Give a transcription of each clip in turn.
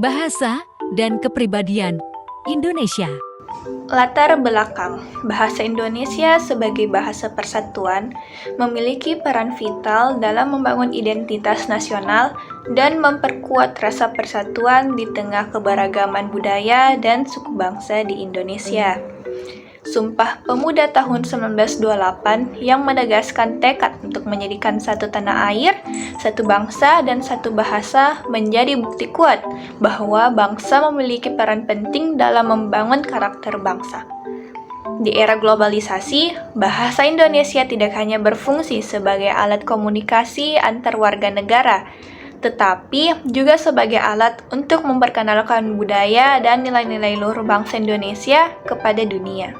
Bahasa dan Kepribadian Indonesia. Latar belakang bahasa Indonesia sebagai bahasa persatuan memiliki peran vital dalam membangun identitas nasional dan memperkuat rasa persatuan di tengah keberagaman budaya dan suku bangsa di Indonesia. Sumpah Pemuda tahun 1928 yang menegaskan tekad untuk menjadikan satu tanah air, satu bangsa, dan satu bahasa menjadi bukti kuat bahwa bangsa memiliki peran penting dalam membangun karakter bangsa. Di era globalisasi, bahasa Indonesia tidak hanya berfungsi sebagai alat komunikasi antar warga negara, tetapi juga sebagai alat untuk memperkenalkan budaya dan nilai-nilai luhur bangsa Indonesia kepada dunia.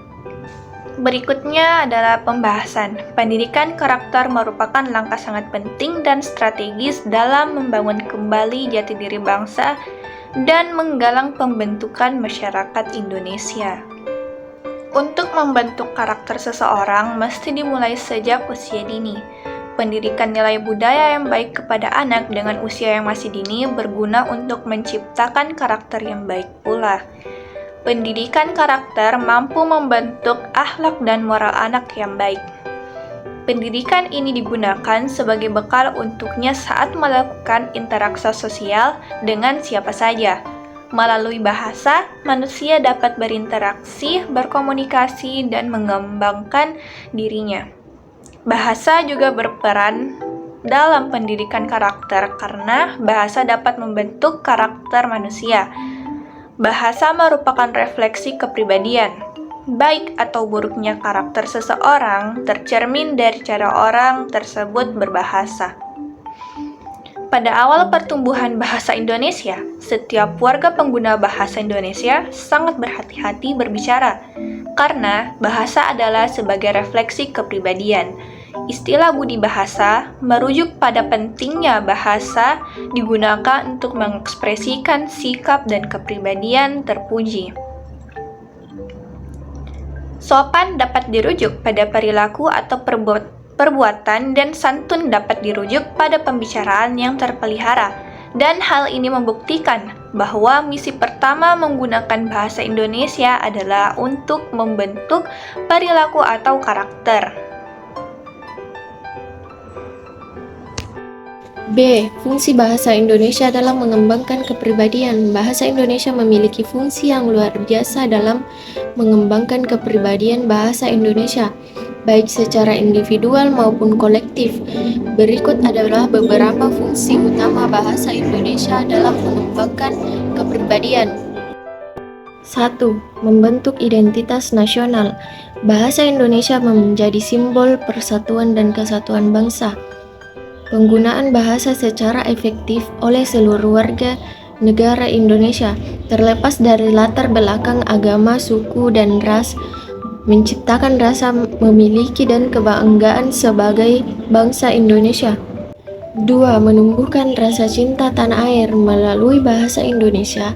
Berikutnya adalah pembahasan. Pendidikan karakter merupakan langkah sangat penting dan strategis dalam membangun kembali jati diri bangsa dan menggalang pembentukan masyarakat Indonesia. Untuk membentuk karakter seseorang mesti dimulai sejak usia dini. Pendidikan nilai budaya yang baik kepada anak dengan usia yang masih dini berguna untuk menciptakan karakter yang baik pula. Pendidikan karakter mampu membentuk akhlak dan moral anak yang baik. Pendidikan ini digunakan sebagai bekal untuknya saat melakukan interaksi sosial dengan siapa saja. Melalui bahasa, manusia dapat berinteraksi, berkomunikasi, dan mengembangkan dirinya. Bahasa juga berperan dalam pendidikan karakter karena bahasa dapat membentuk karakter manusia. Bahasa merupakan refleksi kepribadian. Baik atau buruknya karakter seseorang tercermin dari cara orang tersebut berbahasa. Pada awal pertumbuhan bahasa Indonesia, setiap warga pengguna bahasa Indonesia sangat berhati-hati berbicara, karena bahasa adalah sebagai refleksi kepribadian. Istilah budi bahasa merujuk pada pentingnya bahasa digunakan untuk mengekspresikan sikap dan kepribadian terpuji. Sopan dapat dirujuk pada perilaku atau perbuatan dan santun dapat dirujuk pada pembicaraan yang terpelihara. Dan hal ini membuktikan bahwa misi pertama menggunakan bahasa Indonesia adalah untuk membentuk perilaku atau karakter. B. Fungsi bahasa Indonesia dalam mengembangkan kepribadian. Bahasa Indonesia memiliki fungsi yang luar biasa dalam mengembangkan kepribadian bahasa Indonesia, baik secara individual maupun kolektif. Berikut adalah beberapa fungsi utama bahasa Indonesia dalam mengembangkan kepribadian. 1. Membentuk identitas nasional. Bahasa Indonesia menjadi simbol persatuan dan kesatuan bangsa. Penggunaan bahasa secara efektif oleh seluruh warga negara Indonesia, terlepas dari latar belakang agama, suku, dan ras, menciptakan rasa memiliki dan kebanggaan sebagai bangsa Indonesia. 2. Menumbuhkan rasa cinta tanah air. Melalui bahasa Indonesia,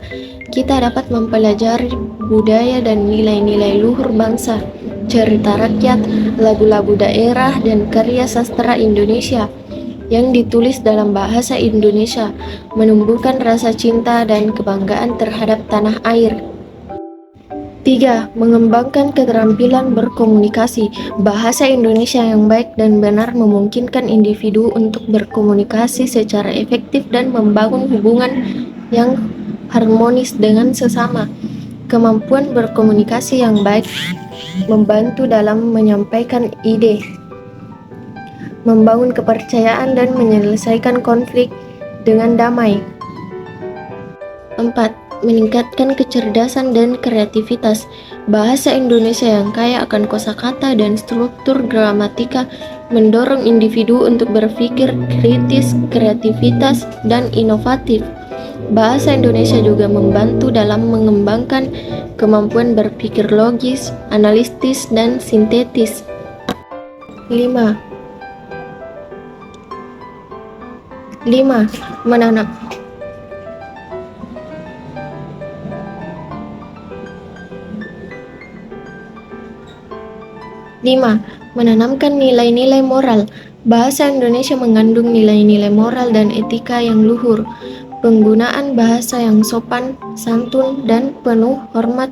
kita dapat mempelajari budaya dan nilai-nilai luhur bangsa, cerita rakyat, lagu-lagu daerah, dan karya sastra Indonesia yang ditulis dalam bahasa Indonesia, menumbuhkan rasa cinta dan kebanggaan terhadap tanah air. 3. Mengembangkan keterampilan berkomunikasi. Bahasa Indonesia yang baik dan benar memungkinkan individu untuk berkomunikasi secara efektif dan membangun hubungan yang harmonis dengan sesama. Kemampuan berkomunikasi yang baik membantu dalam menyampaikan ide, membangun kepercayaan, dan menyelesaikan konflik dengan damai. 4. Meningkatkan kecerdasan dan kreativitas. Bahasa Indonesia yang kaya akan kosakata dan struktur gramatika mendorong individu untuk berpikir kritis, kreativitas, dan inovatif. Bahasa Indonesia juga membantu dalam mengembangkan kemampuan berpikir logis, analitis, dan sintetis. 5. Menanamkan nilai-nilai moral. Bahasa Indonesia mengandung nilai-nilai moral dan etika yang luhur. Penggunaan bahasa yang sopan, santun, dan penuh hormat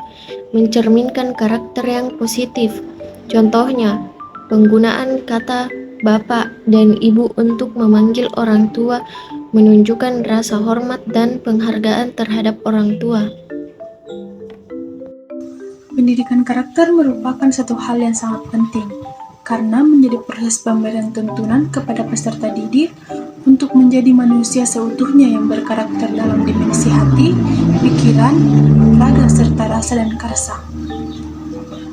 mencerminkan karakter yang positif. Contohnya, penggunaan kata bapak dan ibu untuk memanggil orang tua menunjukkan rasa hormat dan penghargaan terhadap orang tua. Pendidikan karakter merupakan satu hal yang sangat penting, karena menjadi proses pemberian tuntunan kepada peserta didik untuk menjadi manusia seutuhnya yang berkarakter dalam dimensi hati, pikiran, raga, serta rasa dan karsa.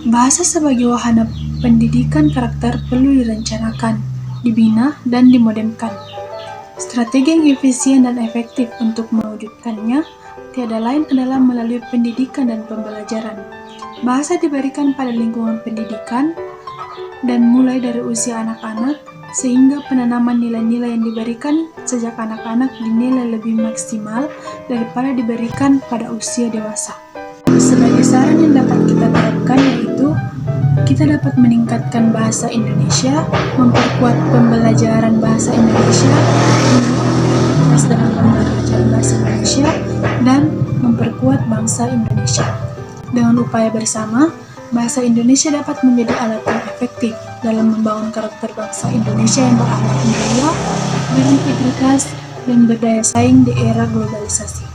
Bahasa sebagai wahana pendidikan karakter perlu direncanakan, dibina, dan dimodemkan. Strategi yang efisien dan efektif untuk mewujudkannya tiada lain adalah melalui pendidikan dan pembelajaran. Bahasa diberikan pada lingkungan pendidikan dan mulai dari usia anak-anak, sehingga penanaman nilai-nilai yang diberikan sejak anak-anak dinilai lebih maksimal daripada diberikan pada usia dewasa. Sebagai saran yang dapat kita terapkan yaitu, kita dapat meningkatkan bahasa Indonesia, memperkuat pembelajaran bahasa Indonesia, dalam pembelajaran bahasa Indonesia, dan memperkuat bangsa Indonesia. Dengan upaya bersama, bahasa Indonesia dapat menjadi alat yang efektif dalam membangun karakter bangsa Indonesia yang berakhlak mulia, berintegritas, dan berdaya saing di era globalisasi.